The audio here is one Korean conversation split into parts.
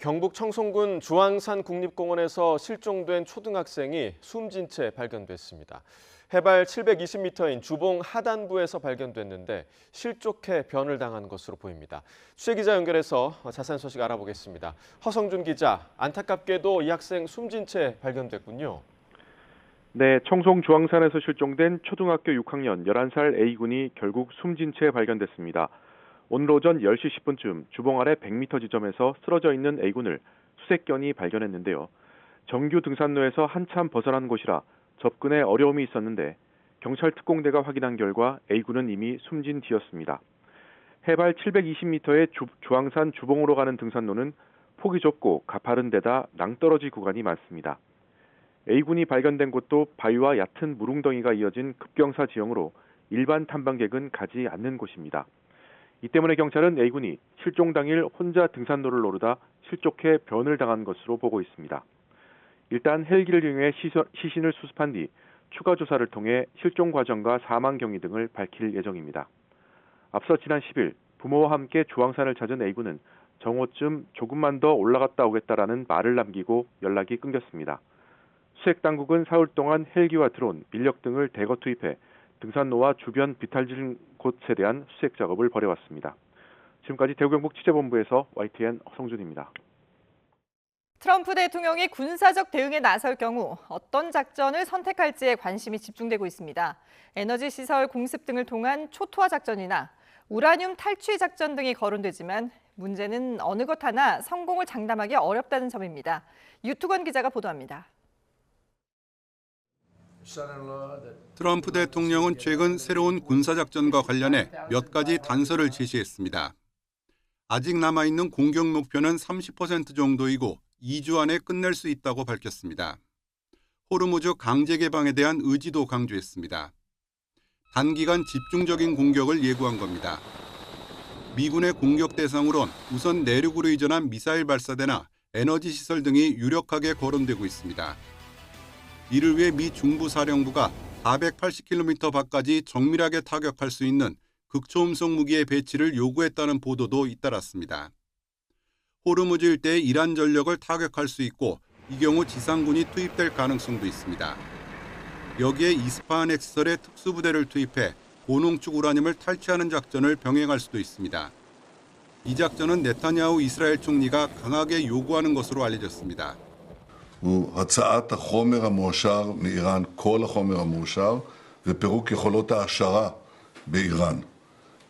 경북 청송군 주황산 국립공원에서 실종된 초등학생이 숨진 채 발견됐습니다. 해발 720m인 주봉 하단부에서 발견됐는데 실족해 변을 당한 것으로 보입니다. 취재기자 연결해서 자세한 소식 알아보겠습니다. 허성준 기자, 안타깝게도 이 학생 숨진 채 발견됐군요. 네, 청송 주황산에서 실종된 초등학교 6학년 11살 A군이 결국 숨진 채 발견됐습니다. 오늘 오전 10시 10분쯤 주봉 아래 100m 지점에서 쓰러져 있는 A군을 수색견이 발견했는데요. 정규 등산로에서 한참 벗어난 곳이라 접근에 어려움이 있었는데 경찰 특공대가 확인한 결과 A군은 이미 숨진 뒤였습니다. 해발 720m의 주황산 주봉으로 가는 등산로는 폭이 좁고 가파른 데다 낭떠러지 구간이 많습니다. A군이 발견된 곳도 바위와 얕은 무릉덩이가 이어진 급경사 지형으로 일반 탐방객은 가지 않는 곳입니다. 이 때문에 경찰은 A군이 실종 당일 혼자 등산로를 오르다 실족해 변을 당한 것으로 보고 있습니다. 일단 헬기를 이용해 시신을 수습한 뒤 추가 조사를 통해 실종 과정과 사망 경위 등을 밝힐 예정입니다. 앞서 지난 10일 부모와 함께 주황산을 찾은 A군은 정오쯤 조금만 더 올라갔다 오겠다라는 말을 남기고 연락이 끊겼습니다. 수색당국은 사흘 동안 헬기와 드론, 인력 등을 대거 투입해 등산로와 주변 비탈진 곳에 대한 수색 작업을 벌여왔습니다. 지금까지 대구경북 취재본부에서 YTN 허성준입니다. 트럼프 대통령이 군사적 대응에 나설 경우 어떤 작전을 선택할지에 관심이 집중되고 있습니다. 에너지 시설 공습 등을 통한 초토화 작전이나 우라늄 탈취 작전 등이 거론되지만 문제는 어느 것 하나 성공을 장담하기 어렵다는 점입니다. 유투건 기자가 보도합니다. 트럼프 대통령은 최근 새로운 군사작전과 관련해 몇 가지 단서를 제시했습니다. 아직 남아있는 공격 목표는 30% 정도이고 2주 안에 끝낼 수 있다고 밝혔습니다. 호르무즈 강제 개방에 대한 의지도 강조했습니다. 단기간 집중적인 공격을 예고한 겁니다. 미군의 공격 대상으론 우선 내륙으로 이전한 미사일 발사대나 에너지 시설 등이 유력하게 거론되고 있습니다. 이를 위해 미 중부사령부가 480km 밖까지 정밀하게 타격할 수 있는 극초음속 무기의 배치를 요구했다는 보도도 잇따랐습니다. 호르무즈 일대의 이란 전력을 타격할 수 있고 이 경우 지상군이 투입될 가능성도 있습니다. 여기에 이스파한 핵시설에 특수부대를 투입해 고농축 우라늄을 탈취하는 작전을 병행할 수도 있습니다. 이 작전은 네타냐후 이스라엘 총리가 강하게 요구하는 것으로 알려졌습니다. הוא הצעת החומר המועשר מאיראן, כל החומר המועשר, ופירוק יכולות ההעשרה באיראן.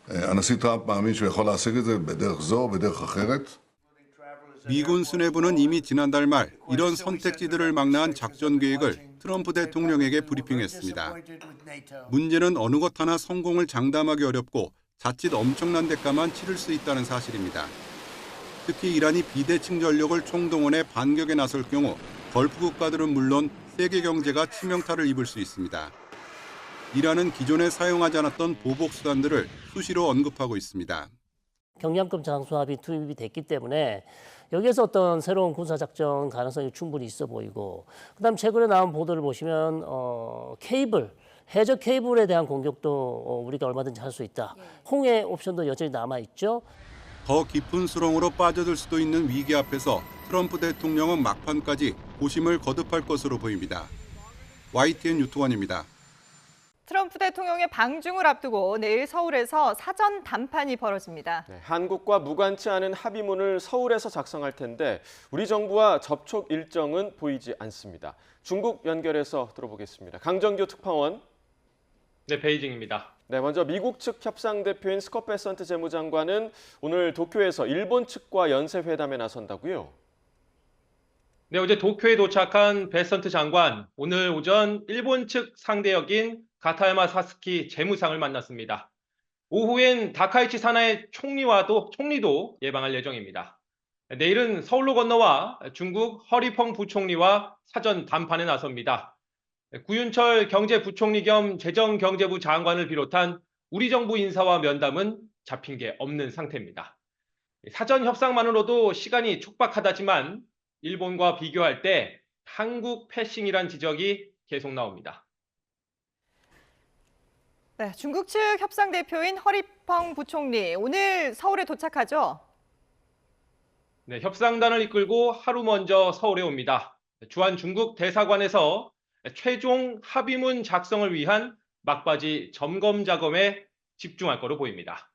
הנשיא טראמפ מאמין שהוא יכול להשיג את זה בדרך זו או בדרך אחרת. 미군 수뇌부는 이미 지난달 말 이런 선택지들을 망라한 작전 계획을 트럼프 대통령에게 브리핑했습니다. 문제는 어느 것 하나 성공을 장담하기 어렵고 자칫 엄청난 대가만 치를 수 있다는 사실입니다. 특히 이란이 비대칭 전력을 총동원해 반격에 나설 경우 걸프 국가들은 물론 세계 경제가 치명타를 입을 수 있습니다. 이란은 기존에 사용하지 않았던 보복 수단들을 수시로 언급하고 있습니다. 경량급 장수합이 투입이 됐기 때문에 여기에서 어떤 새로운 군사작전 가능성이 충분히 있어 보이고, 그다음 최근에 나온 보도를 보시면 해저 케이블에 대한 공격도 우리가 얼마든지 할 수 있다. 홍해 옵션도 여전히 남아 있죠. 더 깊은 수렁으로 빠져들 수도 있는 위기 앞에서 트럼프 대통령은 막판까지 고심을 거듭할 것으로 보입니다. YTN 유투원입니다. 트럼프 대통령의 방중을 앞두고 내일 서울에서 사전 담판이 벌어집니다. 한국과 무관치 않은 합의문을 서울에서 작성할 텐데 우리 정부와 접촉 일정은 보이지 않습니다. 중국 연결해서 들어보겠습니다. 강정규 특파원. 네, 베이징입니다. 네, 먼저 미국 측 협상 대표인 스콧 베선트 재무장관은 오늘 도쿄에서 일본 측과 연쇄회담에 나선다고요? 네, 어제 도쿄에 도착한 베선트 장관, 오늘 오전 일본 측 상대역인 가타야마 사스키 재무상을 만났습니다. 오후엔 다카이치 사나이 총리도 예방할 예정입니다. 내일은 서울로 건너와 중국 허리펑 부총리와 사전 담판에 나섭니다. 구윤철 경제부총리 겸 재정경제부 장관을 비롯한 우리 정부 인사와 면담은 잡힌 게 없는 상태입니다. 사전 협상만으로도 시간이 촉박하다지만 일본과 비교할 때 한국 패싱이란 지적이 계속 나옵니다. 네, 중국 측 협상 대표인 허리펑 부총리 오늘 서울에 도착하죠? 네, 협상단을 이끌고 하루 먼저 서울에 옵니다. 주한 중국 대사관에서 최종 합의문 작성을 위한 막바지 점검 작업에 집중할 거로 보입니다.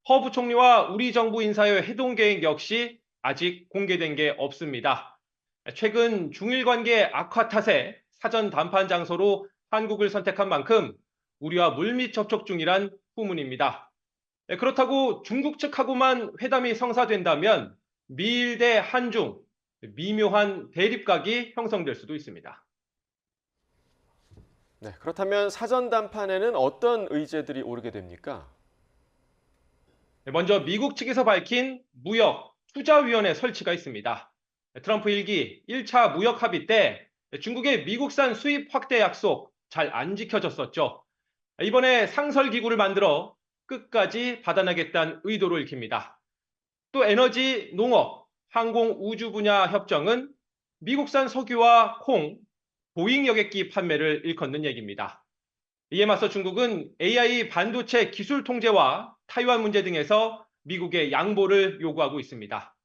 허 부총리와 우리 정부 인사의 회동 계획 역시 아직 공개된 게 없습니다. 최근 중일 관계 악화 탓에 사전談判 장소로 한국을 선택한 만큼 우리와 물밑 접촉 중이란 후문입니다. 그렇다고 중국 측하고만 회담이 성사된다면 미일 대 한중, 미묘한 대립각이 형성될 수도 있습니다. 네, 그렇다면 사전 담판에는 어떤 의제들이 오르게 됩니까? 먼저 미국 측에서 밝힌 무역 투자위원회 설치가 있습니다. 트럼프 1기 1차 무역 합의 때 중국의 미국산 수입 확대 약속 잘 안 지켜졌었죠. 이번에 상설기구를 만들어 끝까지 받아내겠다는 의도를 익힙니다. 또 에너지, 농업, 항공, 우주 분야 협정은 미국산 석유와 콩, 보잉 여객기 판매를 일컫는 얘기입니다. 이에 맞서 중국은 AI 반도체 기술 통제와 타이완 문제 등에서 미국의 양보를 요구하고 있습니다.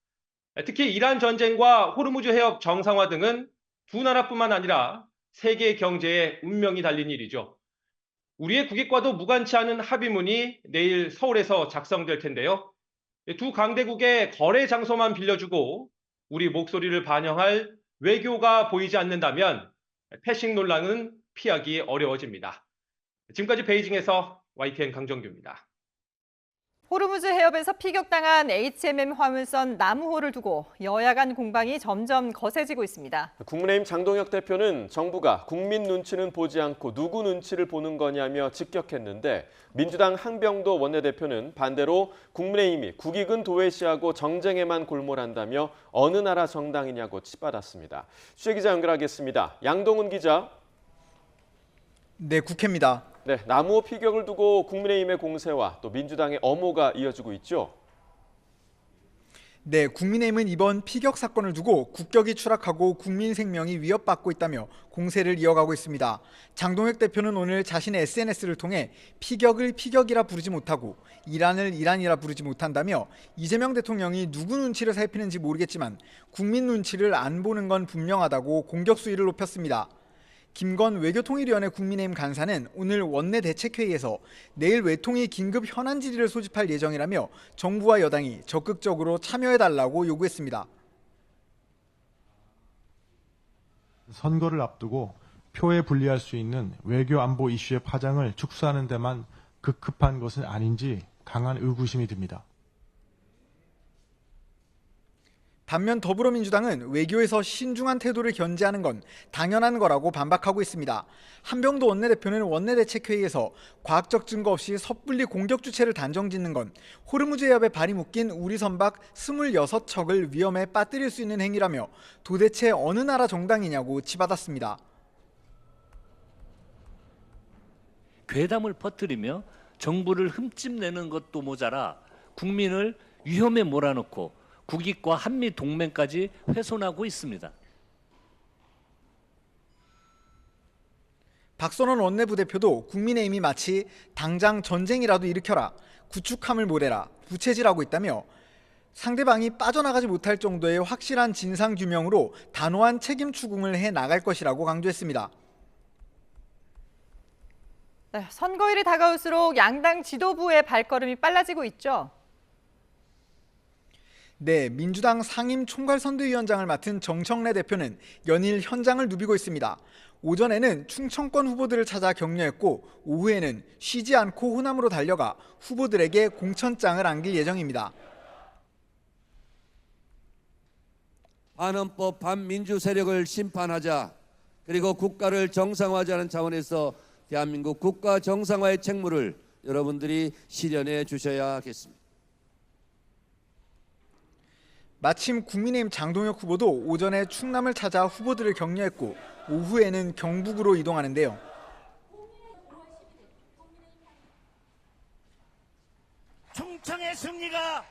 특히 이란 전쟁과 호르무즈 해협 정상화 등은 두 나라뿐만 아니라 세계 경제에 운명이 달린 일이죠. 우리의 국익과도 무관치 않은 합의문이 내일 서울에서 작성될 텐데요. 두 강대국의 거래 장소만 빌려주고 우리 목소리를 반영할 외교가 보이지 않는다면 패싱 논란은 피하기 어려워집니다. 지금까지 베이징에서 YTN 강정규입니다. 호르무즈 해협에서 피격당한 HMM 화물선 나무호를 두고 여야 간 공방이 점점 거세지고 있습니다. 국민의힘 장동혁 대표는 정부가 국민 눈치는 보지 않고 누구 눈치를 보는 거냐며 직격했는데 민주당 한병도 원내대표는 반대로 국민의힘이 국익은 도외시하고 정쟁에만 골몰한다며 어느 나라 정당이냐고 치받았습니다. 취재 기자 연결하겠습니다. 양동훈 기자. 네, 국회입니다. 네, 나무호 피격을 두고 국민의힘의 공세와 또 민주당의 엄호가 이어지고 있죠. 네, 국민의힘은 이번 피격 사건을 두고 국격이 추락하고 국민 생명이 위협받고 있다며 공세를 이어가고 있습니다. 장동혁 대표는 오늘 자신의 SNS를 통해 피격을 피격이라 부르지 못하고 이란을 이란이라 부르지 못한다며 이재명 대통령이 누구 눈치를 살피는지 모르겠지만 국민 눈치를 안 보는 건 분명하다고 공격 수위를 높였습니다. 김건 외교통일위원회 국민의힘 간사는 오늘 원내 대책회의에서 내일 외통위 긴급 현안 질의를 소집할 예정이라며 정부와 여당이 적극적으로 참여해달라고 요구했습니다. 선거를 앞두고 표에 불리할 수 있는 외교 안보 이슈의 파장을 축소하는 데만 급급한 것은 아닌지 강한 의구심이 듭니다. 반면 더불어민주당은 외교에서 신중한 태도를 견지하는 건 당연한 거라고 반박하고 있습니다. 한병도 원내대표는 원내대책회의에서 과학적 증거 없이 섣불리 공격 주체를 단정짓는 건 호르무즈 해협에 발이 묶인 우리 선박 26척을 위험에 빠뜨릴 수 있는 행위라며 도대체 어느 나라 정당이냐고 치받았습니다. 괴담을 퍼뜨리며 정부를 흠집내는 것도 모자라 국민을 위험에 몰아넣고 국익과 한미 동맹까지 훼손하고 있습니다. 박선원 원내부대표도 국민의힘이 마치 당장 전쟁이라도 일으켜라, 구축함을 몰아라, 부채질하고 있다며 상대방이 빠져나가지 못할 정도의 확실한 진상규명으로 단호한 책임 추궁을 해나갈 것이라고 강조했습니다. 네, 선거일이 다가올수록 양당 지도부의 발걸음이 빨라지고 있죠. 네, 민주당 상임총괄선대위원장을 맡은 정청래 대표는 연일 현장을 누비고 있습니다. 오전에는 충청권 후보들을 찾아 격려했고 오후에는 쉬지 않고 호남으로 달려가 후보들에게 공천장을 안길 예정입니다. 반헌법 반민주 세력을 심판하자, 그리고 국가를 정상화하자는 차원에서 대한민국 국가 정상화의 책무를 여러분들이 실현해 주셔야겠습니다. 마침 국민의힘 장동혁 후보도 오전에 충남을 찾아 후보들을 격려했고 오후에는 경북으로 이동하는데요. 충청의 승리가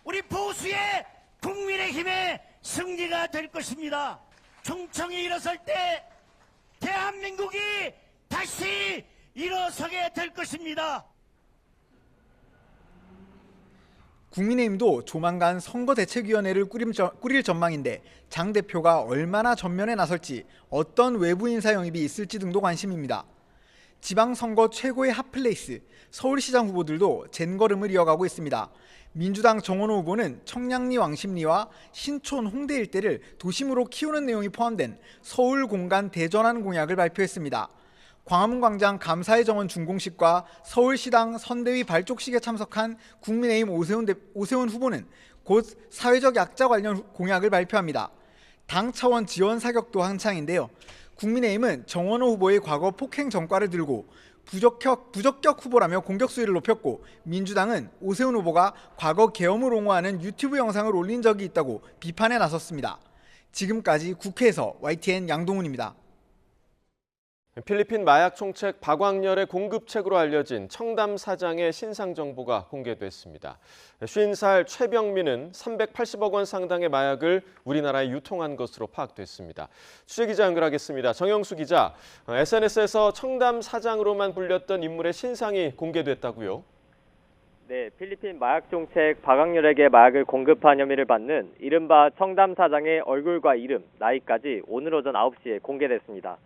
우리 보수의 국민의힘의 승리가 될 것입니다. 충청이 일어설 때 대한민국이 다시 일어서게 될 것입니다. 국민의힘도 조만간 선거대책위원회를 꾸릴 전망인데 장 대표가 얼마나 전면에 나설지, 어떤 외부 인사 영입이 있을지 등도 관심입니다. 지방선거 최고의 핫플레이스 서울시장 후보들도 젠걸음을 이어가고 있습니다. 민주당 정원호 후보는 청량리 왕십리와 신촌 홍대 일대를 도심으로 키우는 내용이 포함된 서울 공간 대전환 공약을 발표했습니다. 광화문광장 감사의 정원 준공식과 서울시당 선대위 발족식에 참석한 국민의힘 오세훈 후보는 곧 사회적 약자 관련 공약을 발표합니다. 당 차원 지원 사격도 한창인데요. 국민의힘은 정원호 후보의 과거 폭행 전과를 들고 부적격 후보라며 공격 수위를 높였고, 민주당은 오세훈 후보가 과거 계엄을 옹호하는 유튜브 영상을 올린 적이 있다고 비판에 나섰습니다. 지금까지 국회에서 YTN 양동훈입니다. 필리핀 마약 총책 박광렬의 공급책으로 알려진 청담 사장의 신상 정보가 공개됐습니다. 50살 최병민은 380억 원 상당의 마약을 우리나라에 유통한 것으로 파악됐습니다. 취재기자 연결하겠습니다. 정영수 기자, SNS에서 청담 사장으로만 불렸던 인물의 신상이 공개됐다고요? 네, 필리핀 마약 총책 박광렬에게 마약을 공급한 혐의를 받는 이른바 청담 사장의 얼굴과 이름, 나이까지 오늘 오전 9시에 공개됐습니다.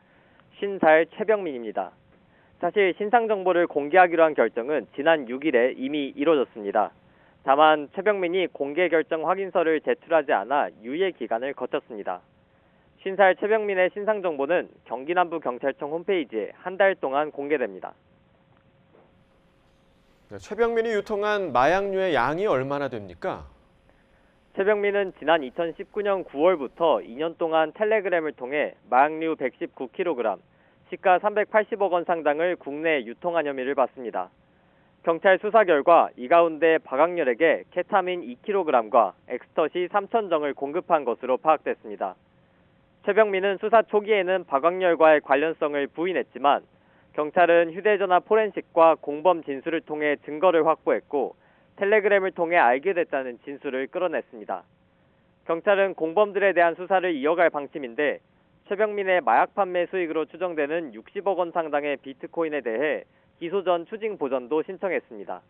50살 최병민입니다. 사실 신상 정보를 공개하기로 한 결정은 지난 6일에 이미 이뤄졌습니다. 다만 최병민이 공개 결정 확인서를 제출하지 않아 유예 기간을 거쳤습니다. 50살 최병민의 신상 정보는 경기남부경찰청 홈페이지에 한 달 동안 공개됩니다. 최병민이 유통한 마약류의 양이 얼마나 됩니까? 최병민은 지난 2019년 9월부터 2년 동안 텔레그램을 통해 마약류 119kg, 시가 380억 원 상당을 국내에 유통한 혐의를 받습니다. 경찰 수사 결과 이 가운데 박광렬에게 케타민 2kg과 엑스터시 3,000정을 공급한 것으로 파악됐습니다. 최병민은 수사 초기에는 박광렬과의 관련성을 부인했지만 경찰은 휴대전화 포렌식과 공범 진술을 통해 증거를 확보했고 텔레그램을 통해 알게 됐다는 진술을 끌어냈습니다. 경찰은 공범들에 대한 수사를 이어갈 방침인데 최병민의 마약 판매 수익으로 추정되는 60억 원 상당의 비트코인에 대해 기소 전 추징 보전도 신청했습니다.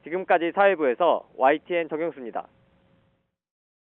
지금까지 사회부에서 YTN 정영수입니다.